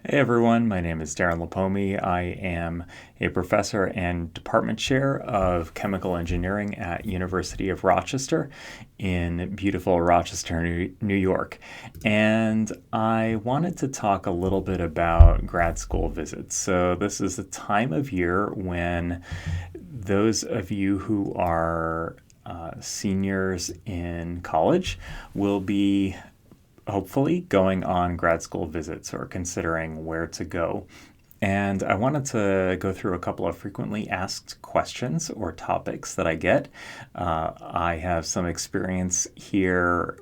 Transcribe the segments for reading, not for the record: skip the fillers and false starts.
Hey everyone, my name is Darren Lipomi. I am a professor and department chair of chemical engineering at University of Rochester in beautiful Rochester, New York. And I wanted to talk a little bit about grad school visits. So this is the time of year when those of you who are seniors in college will be hopefully going on grad school visits or considering where to go. And I wanted to go through a couple of frequently asked questions or topics that I get. I have some experience here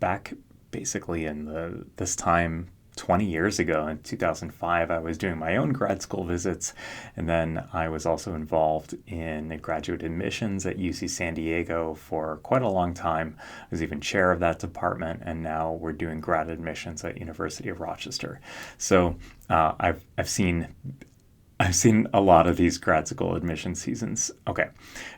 back basically in this time 20 years ago in 2005. I was doing my own grad school visits, and then I was also involved in graduate admissions at UC San Diego for quite a long time. I was even chair of that department, and now we're doing grad admissions at University of Rochester. So I've seen a lot of these grad school admission seasons. Okay,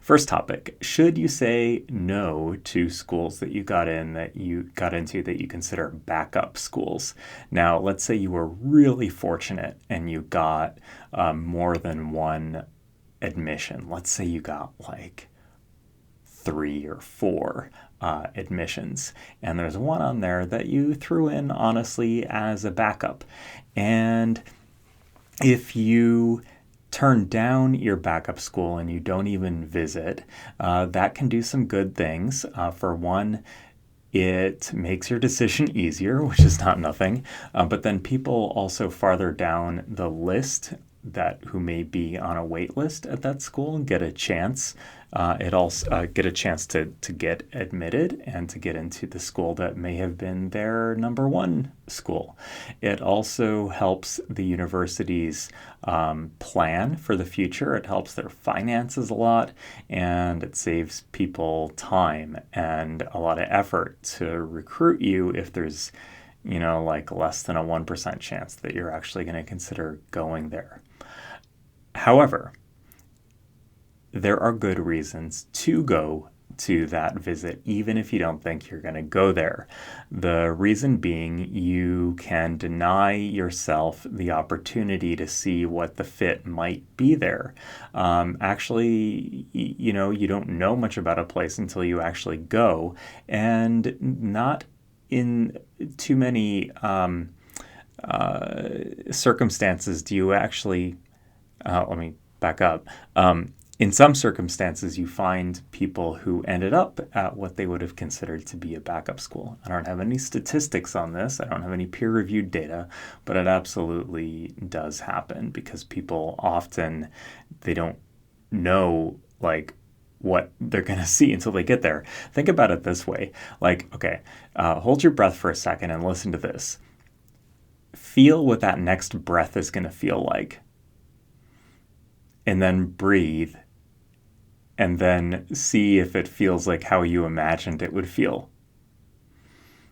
first topic. Should you say no to schools that you got into that you consider backup schools? Now, let's say you were really fortunate and you got more than one admission. Let's say you got like 3 or 4 admissions, and there's one on there that you threw in honestly as a backup. And if you turn down your backup school and you don't even visit, that can do some good things. For one, it makes your decision easier, which is not nothing. But then people also farther down the list who may be on a wait list at that school get a chance. It also get a chance to get admitted and to get into the school that may have been their number one school. It also helps the university's plan for the future. It helps their finances a lot, and it saves people time and a lot of effort to recruit you if there's like less than a 1% chance that you're actually going to consider going there. However, there are good reasons to go to that visit, even if you don't think you're going to go there. The reason being, you can deny yourself the opportunity to see what the fit might be there. Actually, you don't know much about a place until you actually go, and not in too many circumstances do you actually let me back up. In some circumstances, you find people who ended up at what they would have considered to be a backup school. I don't have any statistics on this. I don't have any peer-reviewed data, but it absolutely does happen because people often, they don't know like what they're going to see until they get there. Think about it this way. Okay, hold your breath for a second and listen to this. Feel what that next breath is going to feel like. And then breathe, and then see if it feels like how you imagined it would feel.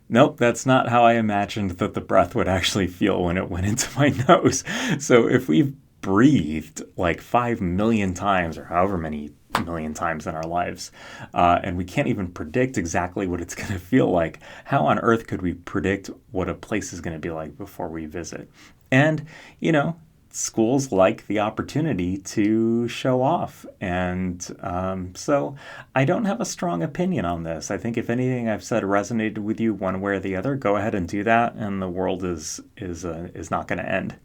Nope, that's not how I imagined that the breath would actually feel when it went into my nose. So if we've breathed like 5 million times or however many million times in our lives, and we can't even predict exactly what it's going to feel like, how on earth could we predict what a place is going to be like before we visit? And, schools like the opportunity to show off. And so I don't have a strong opinion on this. I think if anything I've said resonated with you one way or the other, go ahead and do that, and the world is not going to end.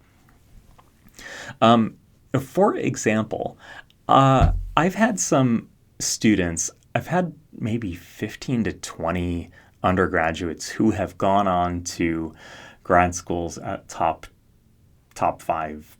For example, I've had some students, I've had maybe 15 to 20 undergraduates who have gone on to grad schools at top 5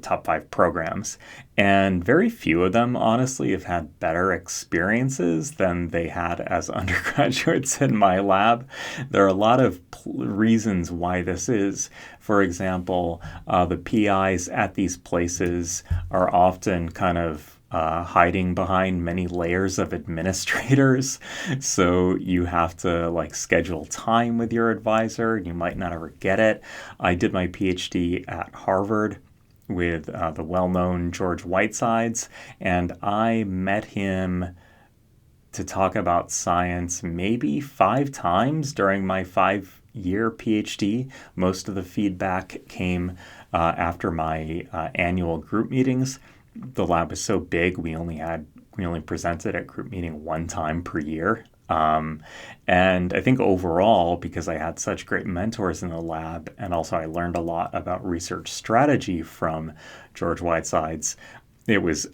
top 5 programs, and very few of them honestly have had better experiences than they had as undergraduates in my lab. There are a lot of reasons why this is. For example, the PIs at these places are often kind of hiding behind many layers of administrators. So you have to schedule time with your advisor. You might not ever get it. I did my PhD at Harvard with the well-known George Whitesides, and I met him to talk about science maybe 5 times during my 5 year PhD. Most of the feedback came after my annual group meetings. The lab was so big, we only presented at group meeting one time per year. And I think overall, because I had such great mentors in the lab, and also I learned a lot about research strategy from George Whitesides, it was,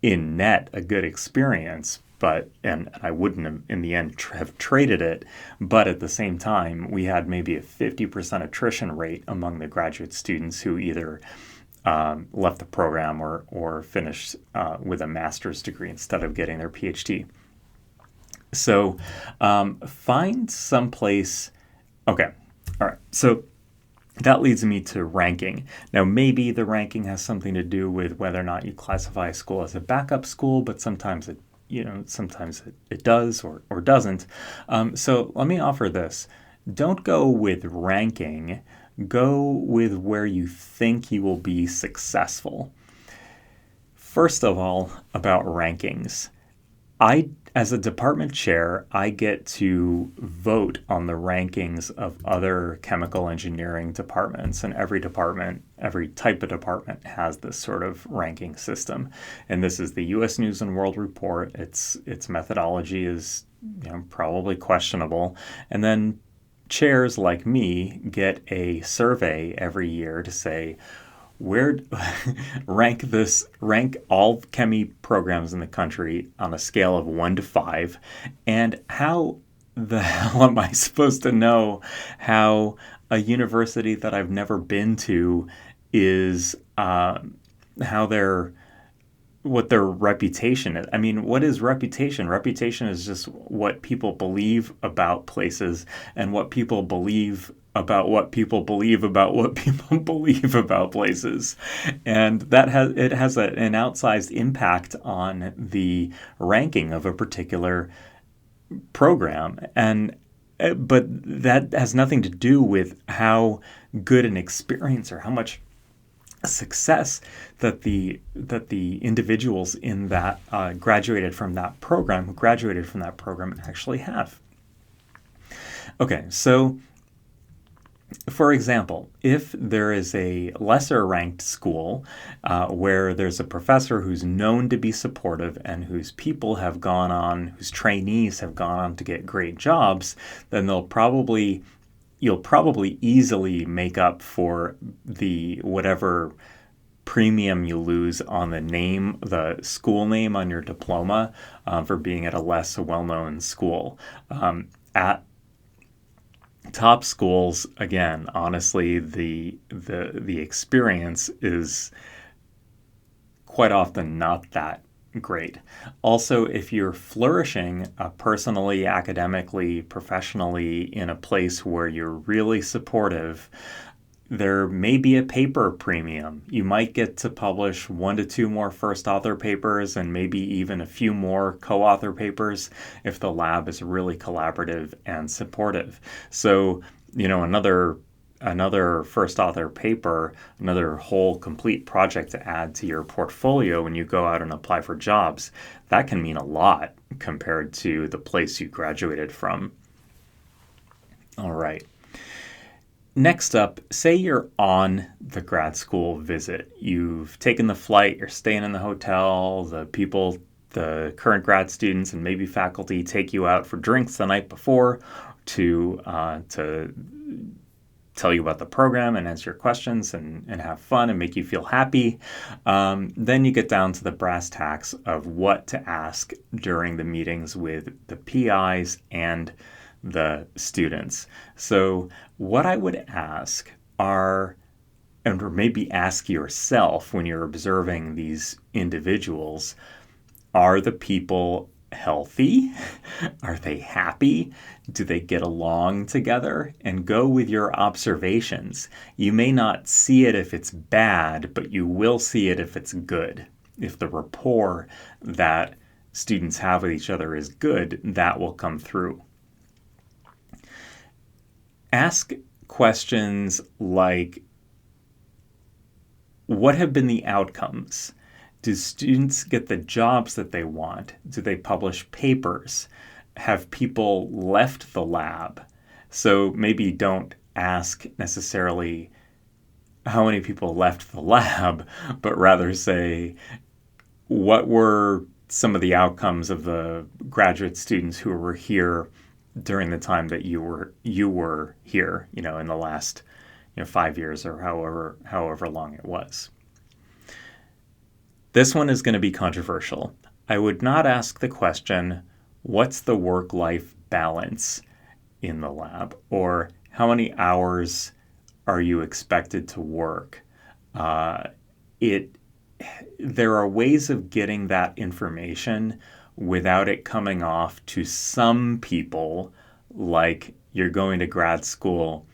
in net a good experience. And I wouldn't have, in the end, have traded it. But at the same time, we had maybe a 50% attrition rate among the graduate students who either left the program or finished with a master's degree instead of getting their PhD. So find someplace. Okay. All right. So that leads me to ranking. Now, maybe the ranking has something to do with whether or not you classify a school as a backup school, but sometimes it does or doesn't. So let me offer this. Don't go with ranking. Go with where you think you will be successful. First of all, about rankings. As a department chair, I get to vote on the rankings of other chemical engineering departments, and every type of department has this sort of ranking system. And this is the U.S. News and World Report. Its methodology is probably questionable. And then chairs like me get a survey every year to say, where rank all chemi programs in the country on a scale of 1 to 5, and how the hell am I supposed to know how a university that I've never been to is what their reputation is. I mean, what is reputation? Reputation is just what people believe about places and what people believe about what people believe about what people believe about places. And that has an outsized impact on the ranking of a particular program. But that has nothing to do with how good an experience or how much success that the individuals in that graduated from that program actually have. Okay, so for example, if there is a lesser ranked school where there's a professor who's known to be supportive and whose trainees have gone on to get great jobs, then you'll probably easily make up for the whatever premium you lose on the school name on your diploma for being at a less well-known school. At top schools, again, honestly, the experience is quite often not that great. Also, if you're flourishing personally, academically, professionally in a place where you're really supportive, there may be a paper premium. You might get to publish 1 to 2 more first author papers and maybe even a few more co-author papers if the lab is really collaborative and supportive. So, another first author paper, another whole complete project to add to your portfolio when you go out and apply for jobs, that can mean a lot compared to the place you graduated from. All right. Next up, say you're on the grad school visit. You've taken the flight, you're staying in the hotel, the current grad students and maybe faculty take you out for drinks the night before to tell you about the program and answer your questions and have fun and make you feel happy. Then you get down to the brass tacks of what to ask during the meetings with the PIs and the students. So what I would ask or maybe ask yourself when you're observing these individuals, are the people healthy? Are they happy? Do they get along together? And go with your observations. You may not see it if it's bad, but you will see it if it's good. If the rapport that students have with each other is good, that will come through. Ask questions like, what have been the outcomes? Do students get the jobs that they want? Do they publish papers? Have people left the lab? So maybe don't ask necessarily how many people left the lab, but rather say, what were some of the outcomes of the graduate students who were here during the time that you were here, in the last 5 years or however long it was. This one is going to be controversial. I would not ask the question, what's the work-life balance in the lab? Or how many hours are you expected to work? There are ways of getting that information without it coming off to some people like you're going to grad school,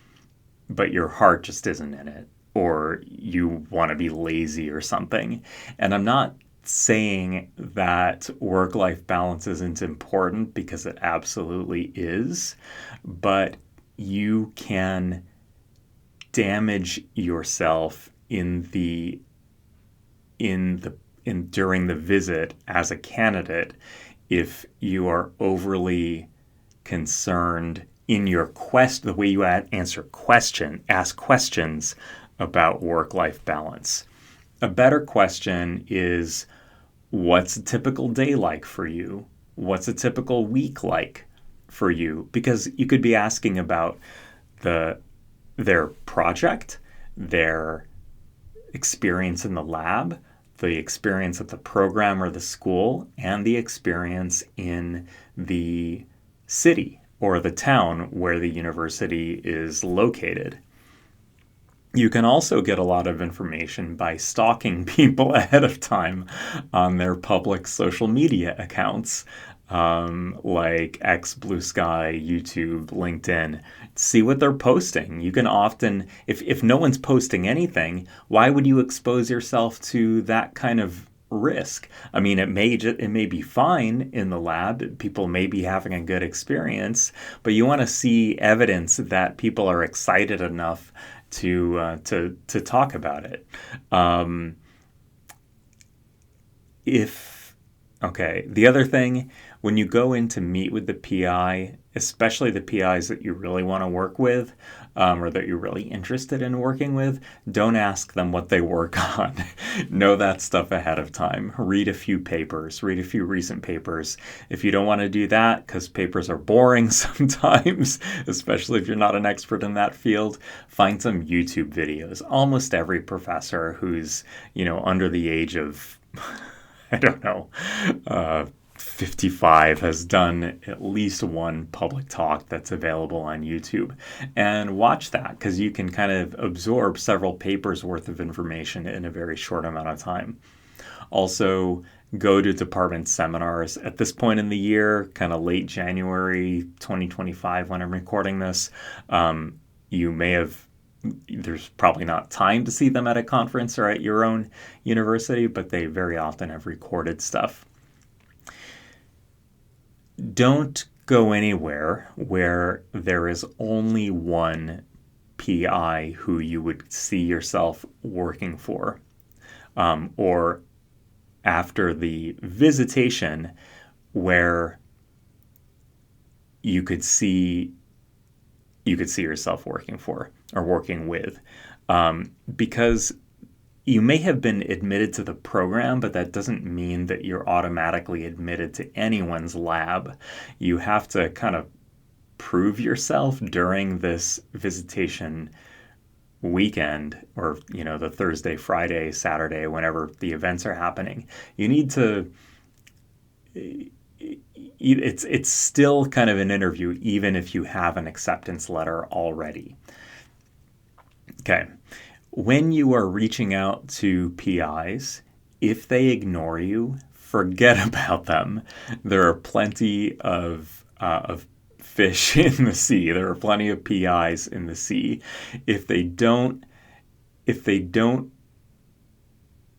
but your heart just isn't in it, or you want to be lazy or something. And I'm not saying that work-life balance isn't important, because it absolutely is, but you can damage yourself during the visit as a candidate if you are overly concerned in your the way you ask questions about work-life balance. A better question is, what's a typical day like for you? What's a typical week like for you? Because you could be asking about their project, their experience in the lab, the experience at the program or the school, and the experience in the city or the town where the university is located. You can also get a lot of information by stalking people ahead of time on their public social media accounts, like X, Blue Sky, YouTube, LinkedIn. See what they're posting. You can often, if no one's posting anything, why would you expose yourself to that kind of risk? I mean, it may be fine in the lab. People may be having a good experience, but you want to see evidence that people are excited enough to talk about it. The other thing, when you go in to meet with the PI, especially the PIs that you really want to work with, or that you're really interested in working with, don't ask them what they work on. Know that stuff ahead of time. Read a few recent papers. If you don't want to do that, because papers are boring sometimes, especially if you're not an expert in that field, find some YouTube videos. Almost every professor who's, under the age of, I don't know, 55 has done at least one public talk that's available on YouTube. And watch that, because you can kind of absorb several papers worth of information in a very short amount of time. Also, go to department seminars. At this point in the year, kind of late January 2025 when I'm recording this, there's probably not time to see them at a conference or at your own university, but they very often have recorded stuff. Don't go anywhere where there is only one PI who you would see yourself working for, or after the visitation where you could see yourself working for or working with, because you may have been admitted to the program, but that doesn't mean that you're automatically admitted to anyone's lab. You have to kind of prove yourself during this visitation weekend, or the Thursday, Friday, Saturday, whenever the events are happening. You need to. It's still kind of an interview, even if you have an acceptance letter already. Okay. When you are reaching out to PIs, if they ignore you, forget about them. There are plenty of fish in the sea. There are plenty of PIs in the sea. If they don't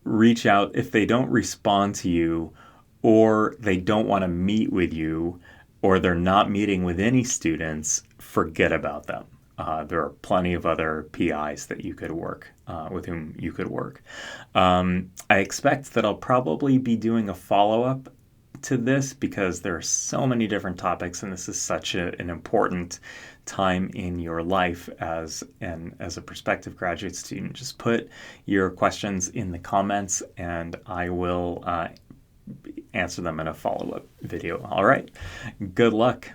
reach out, if they don't respond to you, or they don't want to meet with you, or they're not meeting with any students, forget about them. There are plenty of other PIs that you could work with whom you could work. I expect that I'll probably be doing a follow-up to this, because there are so many different topics, and this is such an important time in your life as a prospective graduate student, just put your questions in the comments and I will answer them in a follow-up video. All right, good luck.